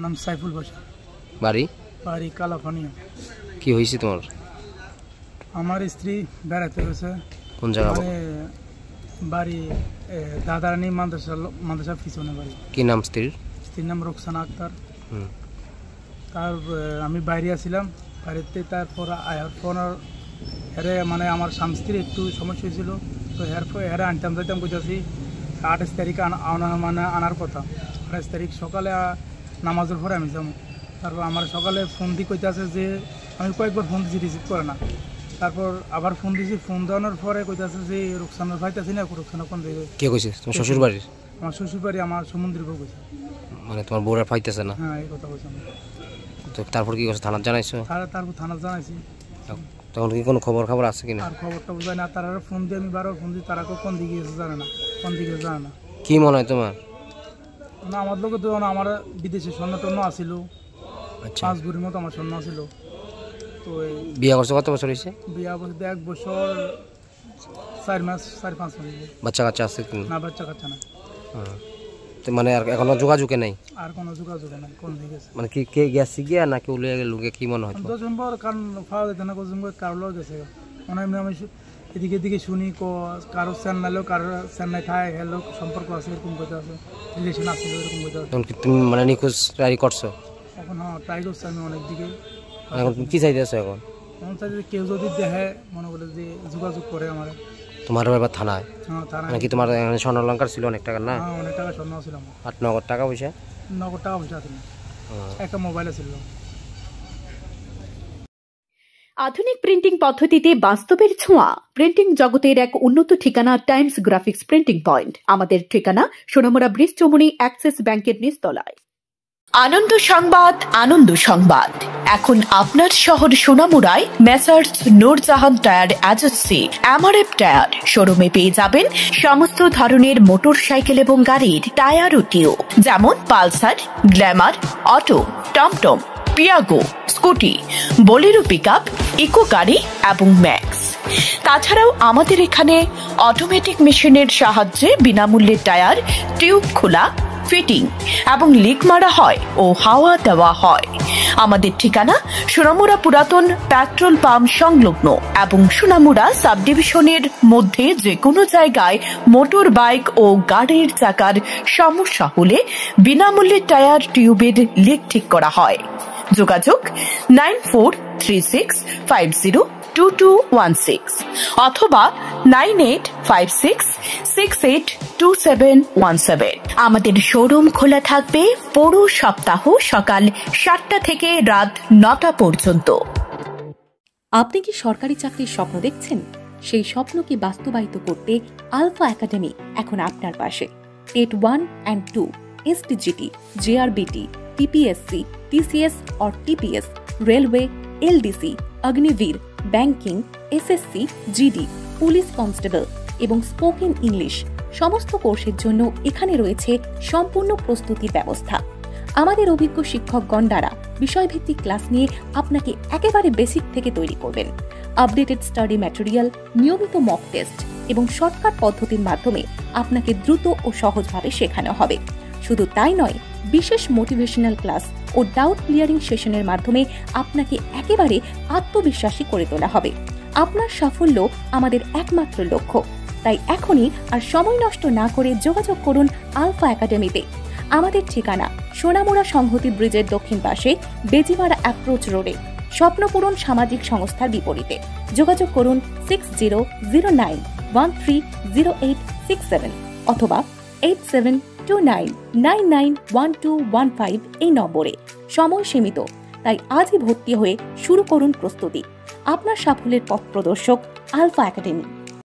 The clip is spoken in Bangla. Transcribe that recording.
নাম সাইফুল বাশা। বাড়ি? বাড়ি কালাফানিয়া। কি হয়েছে তোমার? আমার স্ত্রী বেড়াতে গেছে। কোন জায়গা? বাড়ি দাদারানী মাদ্রাসার পিছনে বাড়ি। কি নাম স্ত্রীর? স্ত্রীর নাম রোকসানা আক্তার। তার আমি বাইরে আসছিলাম, বাড়িতে তারপর আয়ার ফোন মানে আমার স্বামী স্ত্রীর একটু সমস্যা হয়েছিল, তো হেরে আনতাম যাইতাম বুঝেছি 28 তারিখে আনার কথা। 28 তারিখ সকালে নামাজের পরে আমি যাবো। তারপর আমার সকালে ফোন দিয়ে কইতে আছে যে আমি কয়েকবার ফোন দিয়েছি, রিসিভ করে না। তারপর আবার ফোন দিয়েছি, ফোন দেওয়ানোর পরে কইতে আছে যে রোকসানার ভাইতে না, রোকসানা কোন দিকে। কে কইছে? তোমার শ্বশুর বাড়ির? আমার শ্বশুর বাড়ি, আমার সমুদ্রের বউ কইছে। মানে তোমার বউরা পাইতেছে না? হ্যাঁ, এই কথা বলছি। তো তারপর কি করছো? থানা জানাইছো? তারপর থানা জানাইছি। তখন কি কোনো খবর আছে কিনা? আর খবরটা বুঝায় না, তারা ফোন দিয়ে আমি বারবার ফোন দিই, তারা কোন দিকে গেছে জানে না, কোন দিকে জানে না। কি মনে হয় তোমার? না, আমার লোকে তো আমার বিদেশে স্বর্ণ টর্ণ আসিল। আচ্ছা, 5 ভরির মতো আমার স্বর্ণ আসিল। তো বিয়ে করছো কত বছর হয়েছে? বিয়ে করতে 1 বছর 4 মাস 4-5 মাস। বাচ্চা কাচ্চা আছে কি না? বাচ্চা কাচ্চা না। মানে আর এখনো যোগাযোগে নাই? আর কোনো যোগাযোগে নাই। কোন দিকে গেছে মানে কি কে গেছে গিয়া নাকি উলিয়ে গেল? কি মনে হয়? 10 নম্বর কারণ পাওয়া যেত না, কারো গেছে। মানে আমি এদিকে দিকে শুনি কারো চেন্নাইলেও, কারো চেন্নাই থায় হেলো সম্পর্ক আছে, এরকম কথা আছে, রিলেশন আছে, এরকম কথা আছে। তুমি মানে নিখোঁজ ট্রাই করছো এখন? হ্যাঁ, ট্রাই করছি আমি অনেক দিকে। এখন কি চাইতেছো? এখন চাই যে কেউ যদি দেখে মনে করে যে যোগাযোগ করে আমার। তোমার এবার থানায়? হ্যাঁ, থানায়। নাকি তোমার স্বর্ণ অলংকার ছিল অনেক টাকা? না, অনেক টাকা স্বর্ণ ছিল। 8 নগদ টাকা পয়সা? নগদ টাকা পয়সা ছিল, একটা মোবাইল ছিল। আধুনিক প্রিন্টিং পদ্ধতিতে বাস্তবের ছোঁয়া। প্রিন্টিং জগতের এক উন্নত ঠিকানা টাইমস গ্রাফিক্স প্রিন্টিং পয়েন্ট। আমাদের ঠিকানা সোনামুড়া ব্রিজ চৌমুহনী অ্যাক্সিস ব্যাংকের নিচতলায়। আনন্দ সংবাদ, আনন্দ সংবাদ। এখন আপনার শহর সোনামুড়ায় Messrs Nurjahan tyre agency MRF tyre শোরুমে পেয়ে যাবেন সমস্ত ধরনের মোটর সাইকেল এবং গাড়ির টায়ার ও টিউব, যেমন পালসার, গ্ল্যামার, অটো, টমটম, Piaggio, Scooty, Bolero pickup, Eeco গাড়ি এবং ম্যাক্স। তাছাড়াও আমাদের এখানে অটোমেটিক মেশিনের সাহায্যে বিনামূল্যে টায়ার, টিউব খোলা, ফিটিং এবং লিক মারা হয় ও হাওয়া দেওয়া হয়। আমাদের ঠিকানা সোনামুড়া পুরাতন পেট্রোল পাম্প সংলগ্ন এবং সোনামুড়া সাব ডিভিশনের মধ্যে যে কোনো জায়গায় মোটর বাইক ও গাড়ির চাকার সমস্যা হলে বিনামূল্যে টায়ার, টিউবের লিক ঠিক করা হয়। যোগাযোগ 9436502216 অথবা 9856682717। আমাদের শোরুম খোলা থাকবে পুরো সপ্তাহ সকাল 7টা থেকে রাত 9টা পর্যন্ত। আপনি কি সরকারি চাকরির স্বপ্ন দেখছেন? সেই স্বপ্নকে বাস্তবায়িত করতে আলফা একাডেমি এখন আপনার পাশে। TET 1 and 2, STGT, JRBT, TPSC, TCS और TPS, railway, LDC, Agniveer, banking, SSC, GD, police constable এবং স্পোকেন ইংলিশ সমস্ত কোর্সের জন্য এখানে রয়েছে সম্পূর্ণ প্রস্তুতির ব্যবস্থা। আমাদের অভিজ্ঞ শিক্ষকগণ দ্বারা বিষয়ভিত্তিক ক্লাস নিয়ে আপনাকে একেবারে বেসিক থেকে তৈরি করবেন। আপডেটেড স্টাডি ম্যাটেরিয়াল, নিয়মিত মক টেস্ট এবং শর্টকাট পদ্ধতির মাধ্যমে আপনাকে দ্রুত ও সহজভাবে শেখানো হবে। শুধু তাই নয়, বিশেষ মোটিভেশনাল ক্লাস ও ডাউট ক্লিয়ারিং সেশনের মাধ্যমে আপনাকে একেবারে আত্মবিশ্বাসী করে তোলা হবে। আপনার সাফল্য আমাদের একমাত্র লক্ষ্য। তাই এখনই আর সময় নষ্ট না করে যোগাযোগ করুন আলফা একাডেমিতে। আমাদের ঠিকানা সোনামুড়া সংহতি ব্রিজের দক্ষিণ পাশে বেজিমারা অ্যাপ্রোচ রোডে, স্বপ্নপূরণ সামাজিক সংস্থার বিপরীতে। যোগাযোগ করুন 6009130867 অথবা 8729991215 এই নম্বরে। সময় সীমিত, তাই আজই ভর্তি হয়ে শুরু করুন প্রস্তুতি। আপনার সাফল্যের পথ প্রদর্শক আলফা একাডেমি।